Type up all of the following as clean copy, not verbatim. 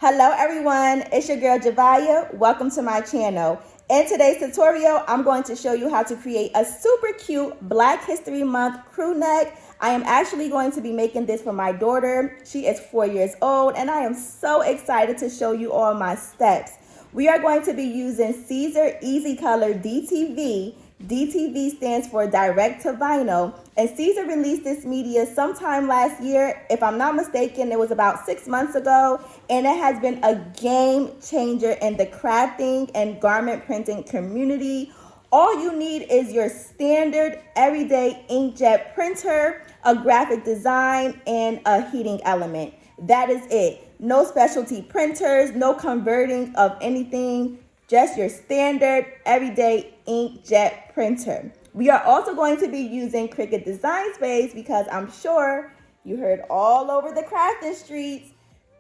Hello everyone, it's your girl Javiah. Welcome to my channel. In today's tutorial, I'm going to show you how to create a super cute Black History Month crew neck. I am actually going to be making this for my daughter. She is 4 years old and I am so excited to show you all my steps. We are going to be using Siser Easy Color DTV. DTV stands for Direct to Vinyl, and Siser released this media sometime last year. If I'm not mistaken, it was about 6 months ago, and it has been a game changer in the crafting and garment printing community. All you need is your standard everyday inkjet printer, a graphic design, and a heating element. That is it. No specialty printers, no converting of anything, just your standard everyday inkjet printer. We are also going to be using Cricut Design Space because I'm sure you heard all over the crafting streets,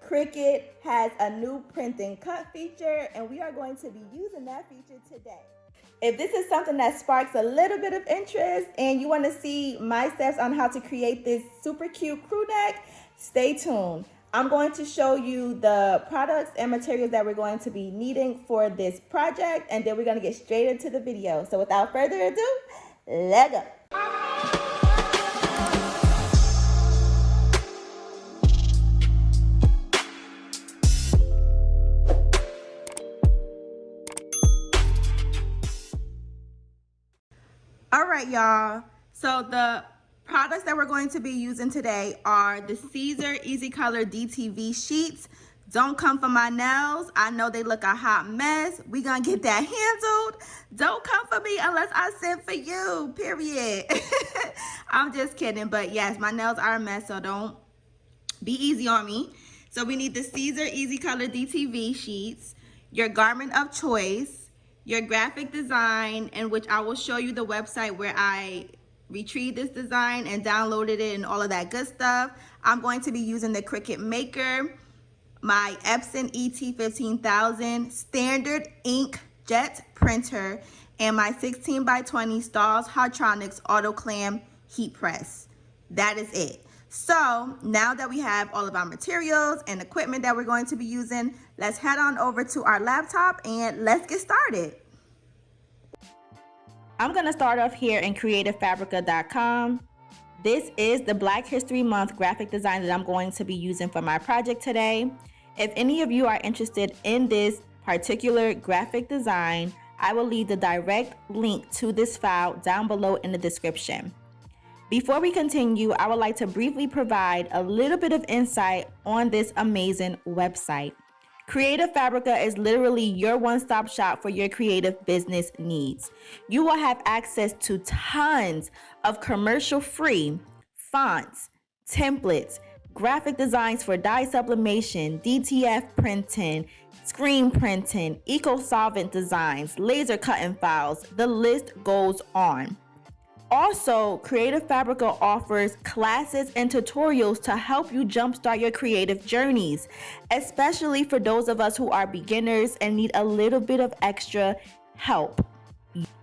Cricut has a new print and cut feature, and we are going to be using that feature today. If this is something that sparks a little bit of interest and you want to see my steps on how to create this super cute crew neck, stay tuned. I'm going to show you the products and materials that we're going to be needing for this project, and then we're going to get straight into the video. So without further ado, let's go. All right, y'all. So the products that we're going to be using today are the Siser Easy Color DTV sheets. Don't come for my nails. I know they look a hot mess. We're going to get that handled. Don't come for me unless I send for you, period. I'm just kidding. But yes, my nails are a mess, so don't be easy on me. So we need the Siser Easy Color DTV sheets, your garment of choice, your graphic design, in which I will show you the website where I retrieved this design and downloaded it and all of that good stuff. I'm going to be using the Cricut Maker, my Epson ET15000 standard inkjet printer, and my 16x20 Stahls Hardtronics auto clam heat press. That is it. So now that we have all of our materials and equipment that we're going to be using, let's head on over to our laptop and let's get started. I'm going to start off here in creativefabrica.com. This is the Black History Month graphic design that I'm going to be using for my project today. If any of you are interested in this particular graphic design, I will leave the direct link to this file down below in the description. Before we continue, I would like to briefly provide a little bit of insight on this amazing website. Creative Fabrica is literally your one-stop shop for your creative business needs. You will have access to tons of commercial-free fonts, templates, graphic designs for dye sublimation, DTF printing, screen printing, eco-solvent designs, laser cutting files. The list goes on. Also, Creative Fabrica offers classes and tutorials to help you jumpstart your creative journeys, especially for those of us who are beginners and need a little bit of extra help.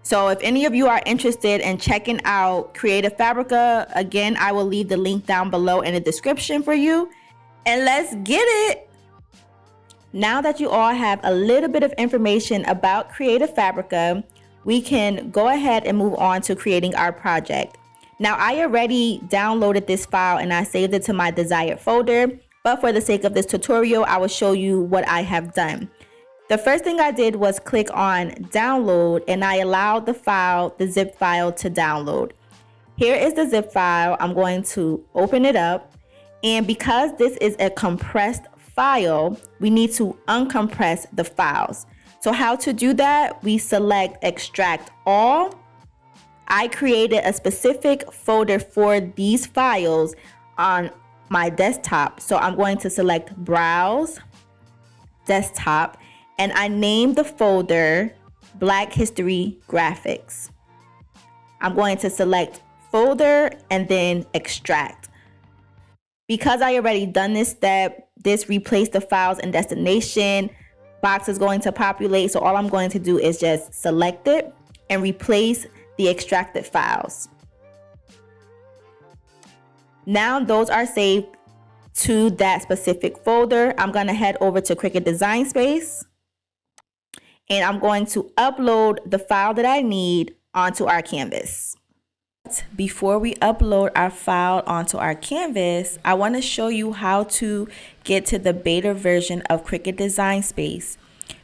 So if any of you are interested in checking out Creative Fabrica, again, I will leave the link down below in the description for you. And let's get it! Now that you all have a little bit of information about Creative Fabrica, we can go ahead and move on to creating our project. Now, I already downloaded this file and I saved it to my desired folder, but for the sake of this tutorial, I will show you what I have done. The first thing I did was click on download and I allowed the zip file to download. Here is the zip file. I'm going to open it up, and because this is a compressed file, we need to uncompress the files. So how to do that? We select extract all. I created a specific folder for these files on my desktop. So I'm going to select browse, desktop, and I named the folder Black History Graphics. I'm going to select folder and then extract. Because I already done this step, this replaced the files and destination box is going to populate, so all I'm going to do is just select it and replace the extracted files. Now those are saved to that specific folder, I'm going to head over to Cricut Design Space, and I'm going to upload the file that I need onto our canvas. Before we upload our file onto our canvas, I want to show you how to get to the beta version of Cricut Design Space.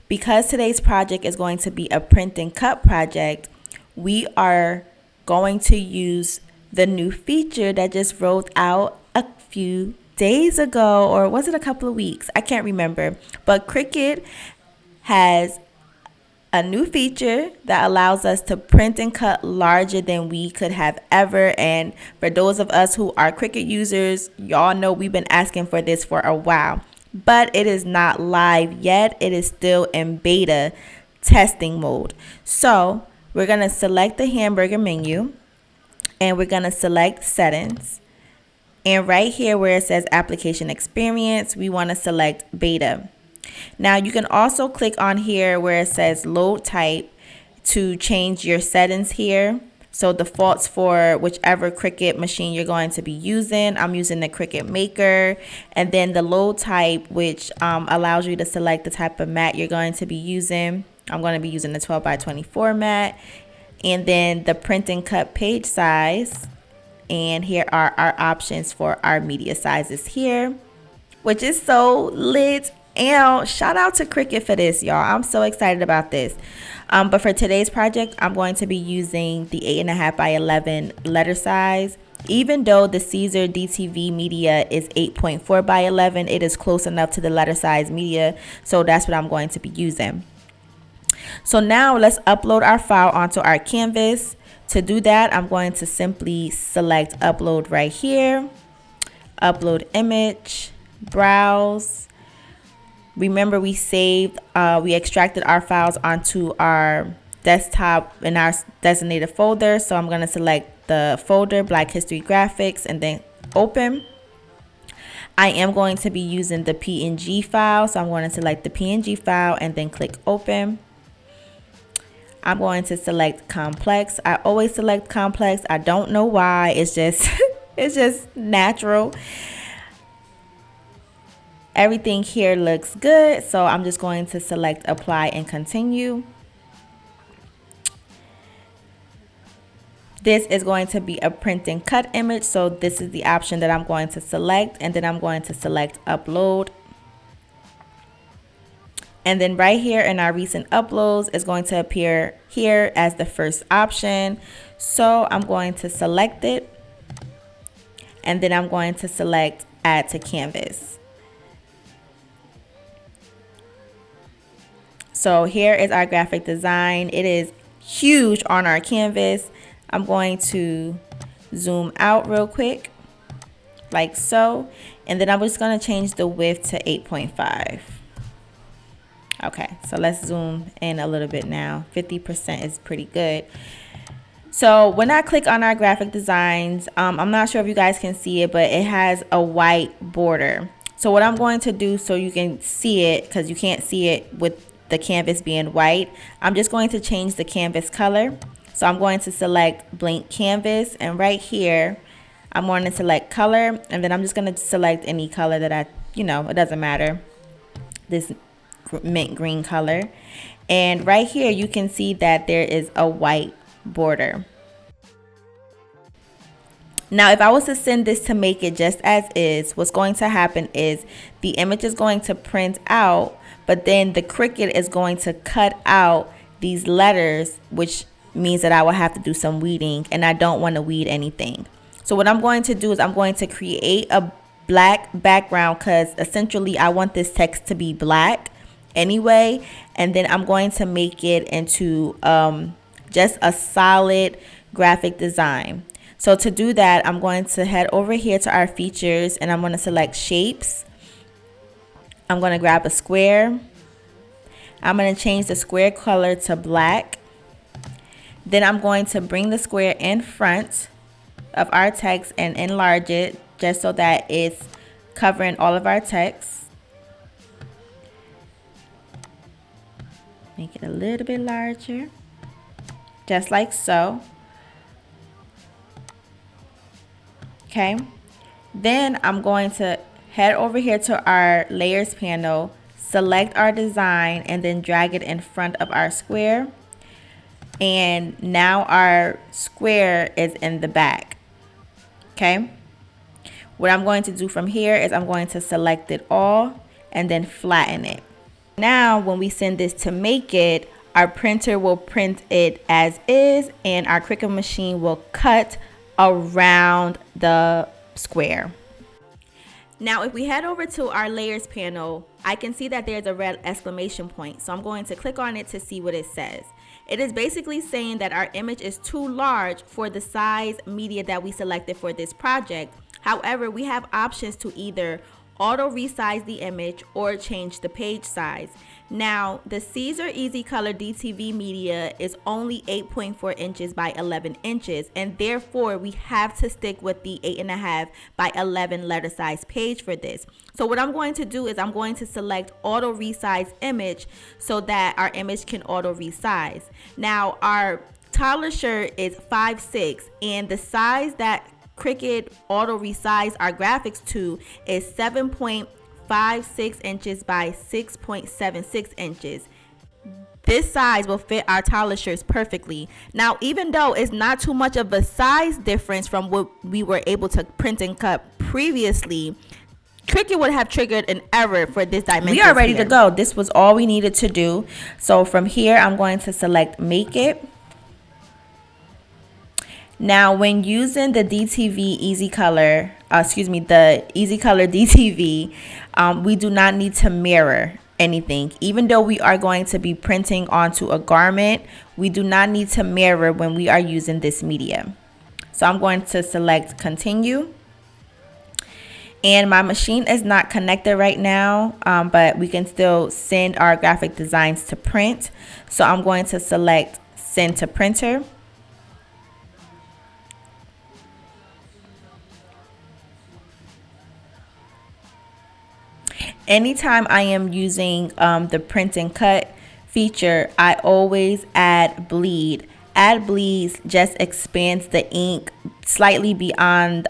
Because today's project is going to be a print and cut project, we are going to use the new feature that just rolled out a few days ago, or was it a couple of weeks? I can't remember. But Cricut has a new feature that allows us to print and cut larger than we could have ever. And for those of us who are Cricut users, y'all know we've been asking for this for a while, but it is not live yet. It is still in beta testing mode. So we're going to select the hamburger menu, and we're going to select settings. And right here where it says application experience, we want to select beta. Now you can also click on here where it says load type to change your settings here. So defaults for whichever Cricut machine you're going to be using. I'm using the Cricut Maker. And then the load type, which allows you to select the type of mat you're going to be using. I'm going to be using the 12 by 24 mat. And then the print and cut page size. And here are our options for our media sizes here, which is so lit. And shout out to Cricut for this, y'all. I'm so excited about this. But for today's project, I'm going to be using the 8.5 by 11 letter size. Even though the Siser DTV media is 8.4 by 11, it is close enough to the letter size media. So that's what I'm going to be using. So now let's upload our file onto our canvas. To do that, I'm going to simply select upload right here, upload image, browse. Remember, we extracted our files onto our desktop in our designated folder. So I'm going to select the folder, Black History Graphics, and then open. I am going to be using the PNG file. So I'm going to select the PNG file and then click open. I'm going to select complex. I always select complex. I don't know why. It's just it's just natural. Everything here looks good, so I'm just going to select apply and continue. This is going to be a print and cut image, so this is the option that I'm going to select, and then I'm going to select upload. And then right here in our recent uploads is going to appear here as the first option. So I'm going to select it, and then I'm going to select add to canvas. So here is our graphic design. It is huge on our canvas. I'm going to zoom out real quick, like so. And then I'm just going to change the width to 8.5. Okay, so let's zoom in a little bit now. 50% is pretty good. So when I click on our graphic designs, I'm not sure if you guys can see it, but it has a white border. So what I'm going to do so you can see it, because you can't see it with the canvas being white, I'm just going to change the canvas color. So I'm going to select blank canvas, and right here I'm going to select color, and then I'm just going to select any color that it doesn't matter, this mint green color. And right here you can see that there is a white border. Now if I was to send this to make it just as is, what's going to happen is the image is going to print out, but then the Cricut is going to cut out these letters, which means that I will have to do some weeding, and I don't want to weed anything. So what I'm going to do is I'm going to create a black background, because essentially I want this text to be black anyway, and then I'm going to make it into just a solid graphic design. So to do that, I'm going to head over here to our features, and I'm going to select shapes. I'm going to grab a square. I'm going to change the square color to black. Then I'm going to bring the square in front of our text and enlarge it just so that it's covering all of our text. Make it a little bit larger, just like so. Okay, then I'm going to head over here to our layers panel, select our design, and then drag it in front of our square. And now our square is in the back. Okay. What I'm going to do from here is I'm going to select it all and then flatten it. Now, when we send this to Make It, our printer will print it as is, and our Cricut machine will cut around the square. Now, if we head over to our layers panel, I can see that there's a red exclamation point. So I'm going to click on it to see what it says. It is basically saying that our image is too large for the size media that we selected for this project. However, we have options to either auto resize the image or change the page size. Now, the Siser Easy Color DTV media is only 8.4 inches by 11 inches, and therefore we have to stick with the 8.5 by 11 letter size page for this. So what I'm going to do is I'm going to select auto resize image so that our image can auto resize. Now, our toddler shirt is 5'6", and the size that Cricut auto resize our graphics to is 7.56 inches by 6.76 inches. This size will fit our toddler shirts perfectly. Now, even though it's not too much of a size difference from what we were able to print and cut previously, Cricut would have triggered an error for this dimension. We are ready to go. This was all we needed to do. So from here, I'm going to select Make It. Now, when using the DTV Easy Color, the Easy Color DTV, we do not need to mirror anything. Even though we are going to be printing onto a garment, we do not need to mirror when we are using this media. So I'm going to select Continue. And my machine is not connected right now, but we can still send our graphic designs to print. So I'm going to select Send to Printer. Anytime I am using the print and cut feature, I always add bleed. Add bleeds just expands the ink slightly beyond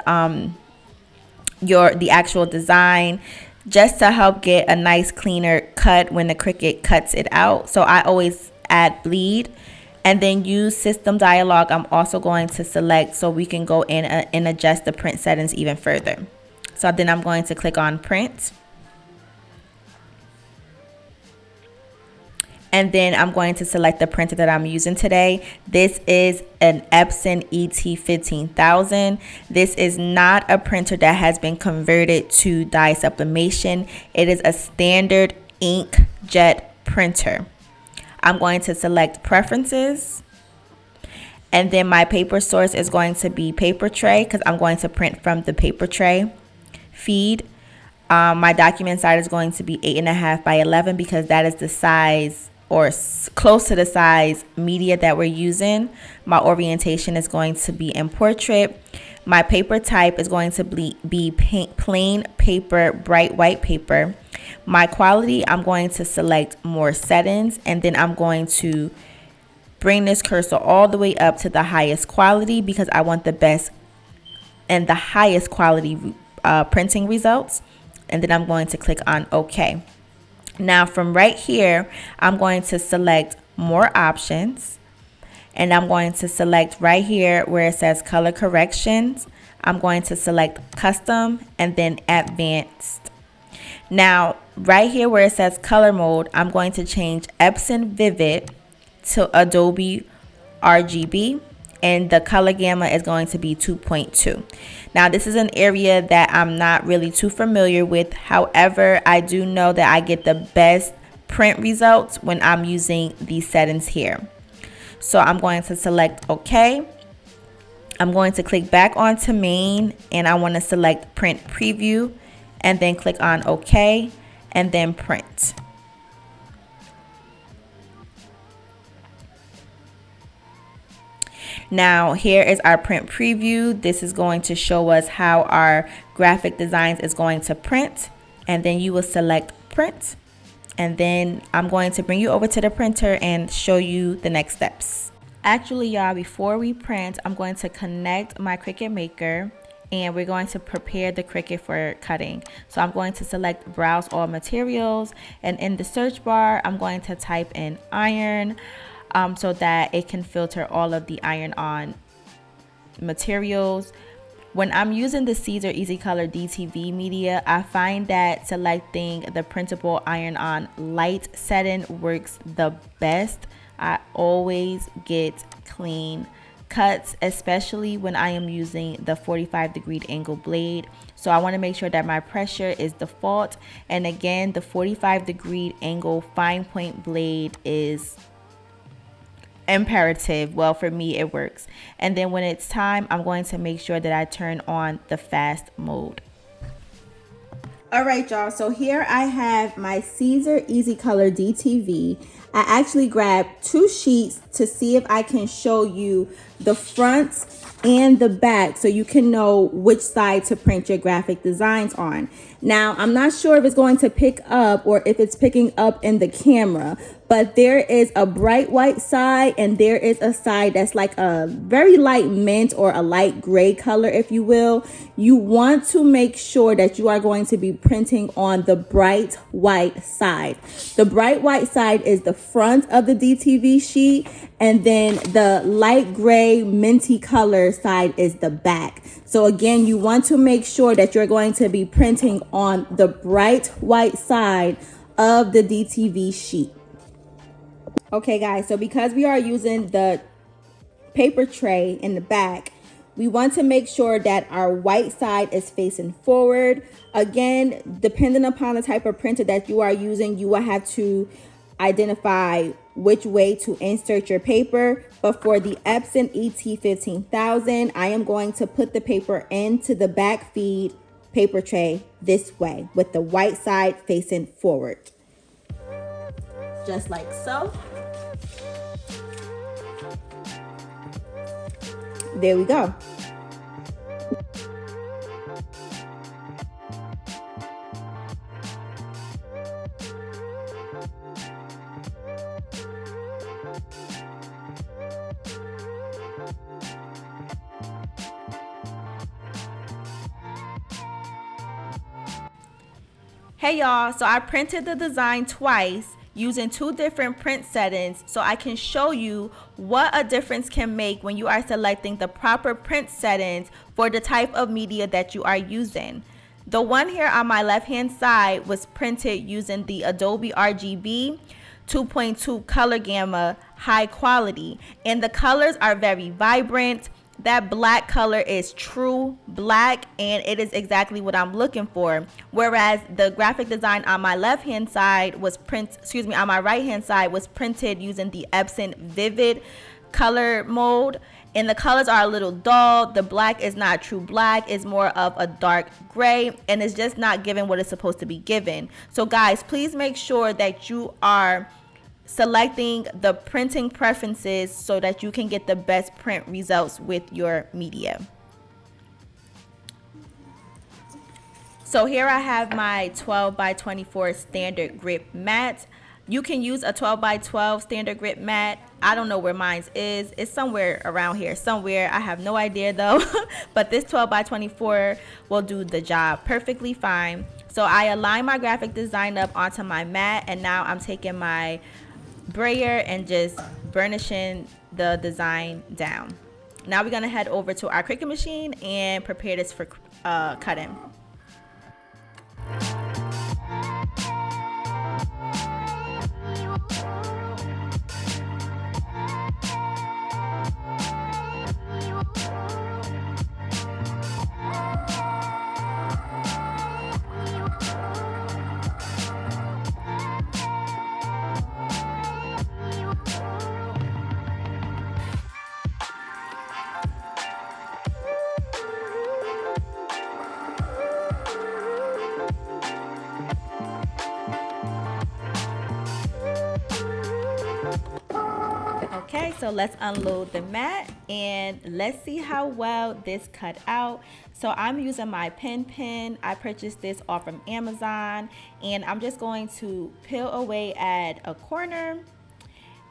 the actual design, just to help get a nice cleaner cut when the Cricut cuts it out. So I always add bleed. And then use system dialog, I'm also going to select so we can go in and adjust the print settings even further. So then I'm going to click on print. And then I'm going to select the printer that I'm using today. This is an Epson ET15000. This is not a printer that has been converted to dye sublimation. It is a standard inkjet printer. I'm going to select Preferences. And then my paper source is going to be paper tray because I'm going to print from the paper tray. Feed. My document size is going to be 8.5 by 11 because that is the size, or close to the size, media that we're using. My orientation is going to be in portrait. My paper type is going to be plain paper, bright white paper. My quality, I'm going to select more settings, and then I'm going to bring this cursor all the way up to the highest quality because I want the best and the highest quality printing results. And then I'm going to click on OK. Now from right here, I'm going to select more options, and I'm going to select right here where it says color corrections. I'm going to select custom and then advanced. Now right here where it says color mode, I'm going to change Epson Vivid to Adobe RGB, and the color gamma is going to be 2.2. Now this is an area that I'm not really too familiar with. However, I do know that I get the best print results when I'm using these settings here. So I'm going to select OK. I'm going to click back onto main, and I want to select print preview and then click on OK and then print. Now here is our print preview. This is going to show us how our graphic designs is going to print, and then you will select print, and then I'm going to bring you over to the printer and show you the next steps. Actually, y'all, before we print, I'm going to connect my Cricut Maker, and we're going to prepare the Cricut for cutting. So I'm going to select browse all materials, and in the search bar I'm going to type in iron so that it can filter all of the iron on materials. When I'm using the Siser Easy Color DTV media, I find that selecting the printable iron on light setting works the best. I always get clean cuts, especially when I am using the 45-degree angle blade. So I want to make sure that my pressure is default, and again, the 45-degree angle fine point blade is imperative. Well, for me it works. And then when it's time, I'm going to make sure that I turn on the fast mode. All right, y'all, so here I have my Siser Easy Color DTV. I actually grabbed 2 sheets to see if I can show you the front and the back so you can know which side to print your graphic designs on. Now, I'm not sure if it's going to pick up or if it's picking up in the camera, but there is a bright white side and there is a side that's like a very light mint or a light gray color, if you will. You want to make sure that you are going to be printing on the bright white side. The bright white side is the front of the DTV sheet, and then the light gray minty color side is the back. So again, you want to make sure that you're going to be printing on the bright white side of the DTV sheet. Okay guys, so because we are using the paper tray in the back, we want to make sure that our white side is facing forward. Again, depending upon the type of printer that you are using, you will have to identify which way to insert your paper. But for the Epson ET15000, I am going to put the paper into the back feed paper tray this way with the white side facing forward. Just like so. There we go. Hey y'all, so I printed the design twice using 2 different print settings so I can show you what a difference can make when you are selecting the proper print settings for the type of media that you are using. The one here on my left hand side was printed using the Adobe RGB 2.2 color gamma high quality, and the colors are very vibrant. That black color is true black, and it is exactly what I'm looking for. Whereas the graphic design on my left hand side was on my right hand side was printed using the Epson Vivid color mode, and the colors are a little dull. The black is not true black, it's more of a dark gray, and it's just not giving what it's supposed to be given. So guys, please make sure that you are selecting the printing preferences so that you can get the best print results with your media. So here I have my 12 by 24 standard grip mat. You can use a 12 by 12 standard grip mat. I don't know where mine is. It's somewhere around here somewhere. I have no idea though. But this 12 by 24 will do the job perfectly fine. So I align my graphic design up onto my mat, and now I'm taking my brayer and just burnishing the design down. Now we're gonna head over to our Cricut machine and prepare this for cutting. Okay, so let's unload the mat and let's see how well this cut out. So I'm using my pen. I purchased this off from Amazon, and I'm just going to peel away at a corner,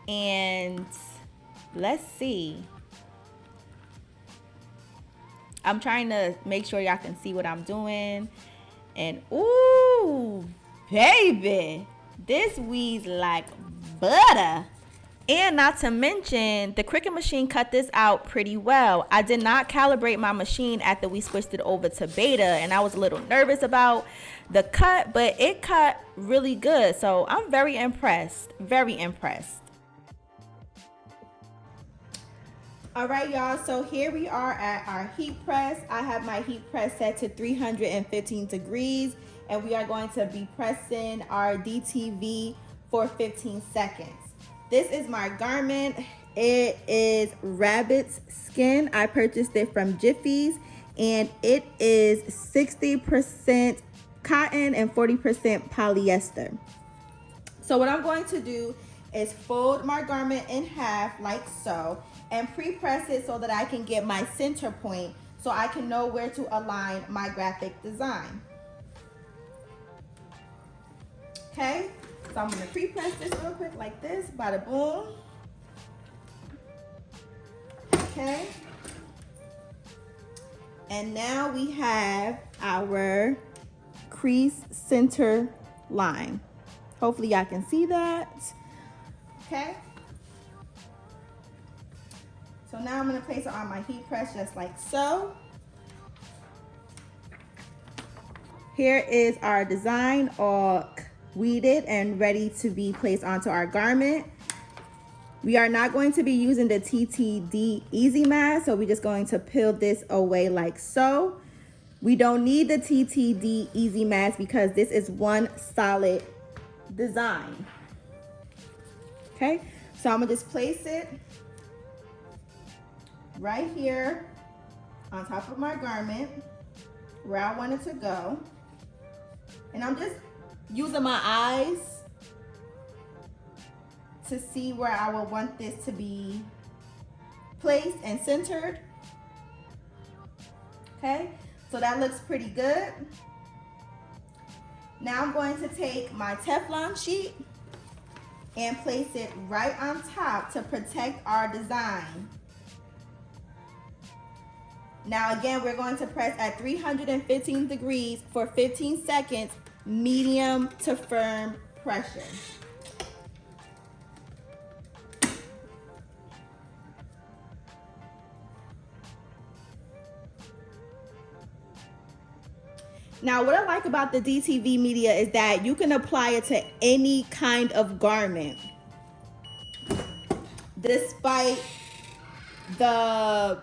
and let's see. I'm trying to make sure y'all can see what I'm doing. And ooh, baby, this weaves like butter. And not to mention, the Cricut machine cut this out pretty well. I did not calibrate my machine after we switched it over to beta, and I was a little nervous about the cut, but it cut really good. So I'm very impressed, very impressed. All right, y'all, so here we are at our heat press. I have my heat press set to 315 degrees, and we are going to be pressing our DTV for 15 seconds. This is my garment. It is rabbit's skin. I purchased it from Jiffy's, and it is 60% cotton and 40% polyester. So what I'm going to do is fold my garment in half like so, and pre-press it so that I can get my center point so I can know where to align my graphic design. Okay, so I'm gonna pre-press this real quick like this, bada boom. Okay, and now we have our crease center line. Hopefully y'all can see that. Okay, so now I'm gonna place it on my heat press just like so. Here is our design all weeded and ready to be placed onto our garment. We are not going to be using the TTD Easy Mat, so we're just going to peel this away like so. We don't need the TTD Easy Mats because this is one solid design. Okay, so I'm gonna just place it right here on top of my garment where I want it to go. And I'm just using my eyes to see where I would want this to be placed and centered. Okay, so that looks pretty good. Now I'm going to take my Teflon sheet and place it right on top to protect our design. Now again, we're going to press at 315 degrees for 15 seconds, medium to firm pressure. Now, what I like about the DTV media is that you can apply it to any kind of garment. Despite the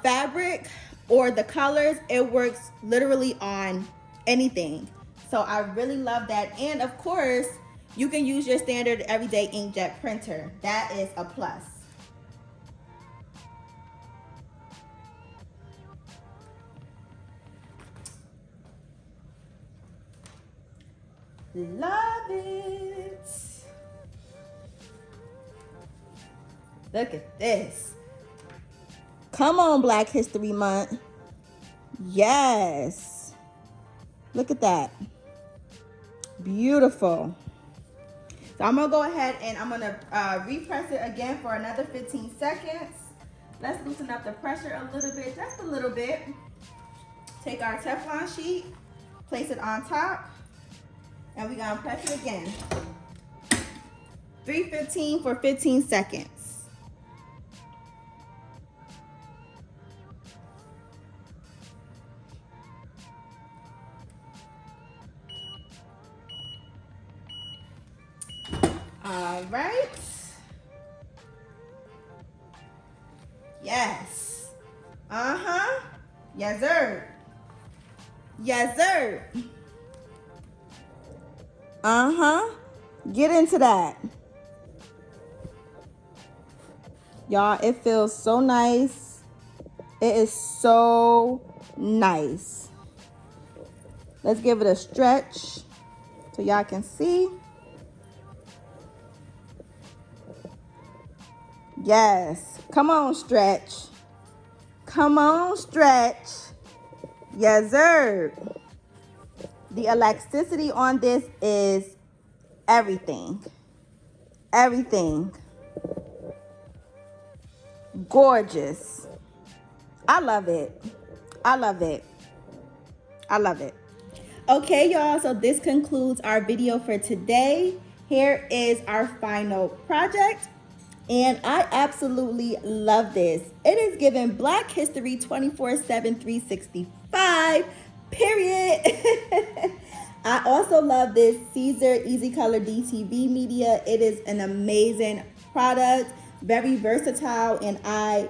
fabric or the colors, it works literally on anything. So I really love that. And of course, you can use your standard everyday inkjet printer. That is a plus. Love it. Look at this. Come on, Black History Month. Yes. Look at that. Beautiful. So I'm gonna go ahead and I'm gonna repress it again for another 15 seconds. Let's loosen up the pressure a little bit, just a little bit. Take our Teflon sheet, place it on top, and we're gonna press it again. 315 for 15 seconds. All right. Yes. Uh-huh. Yes, sir. Yes, sir. Uh-huh. Get into that. Y'all, it feels so nice. It is so nice. Let's give it a stretch so y'all can see. Yes. Come on, stretch. Come on, stretch. Yes, sir. The elasticity on this is everything. Everything. Gorgeous. I love it. I love it. I love it. Okay, y'all, so this concludes our video for today. Here is our final project, and I absolutely love this. It is given Black History 24/7, 365, period. I also love this Siser Easy Color DTV media. It is an amazing product, very versatile, and I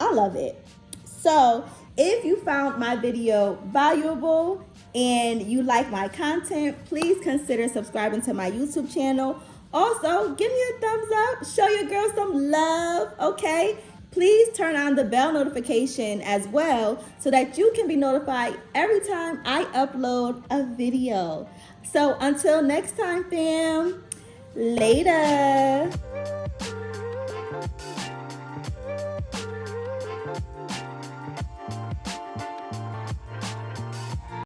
love it. So if you found my video valuable and you like my content, please consider subscribing to my YouTube channel. Also, give me a thumbs up, show your girl some love, okay? Please turn on the bell notification as well so that you can be notified every time I upload a video. So until next time, fam, later.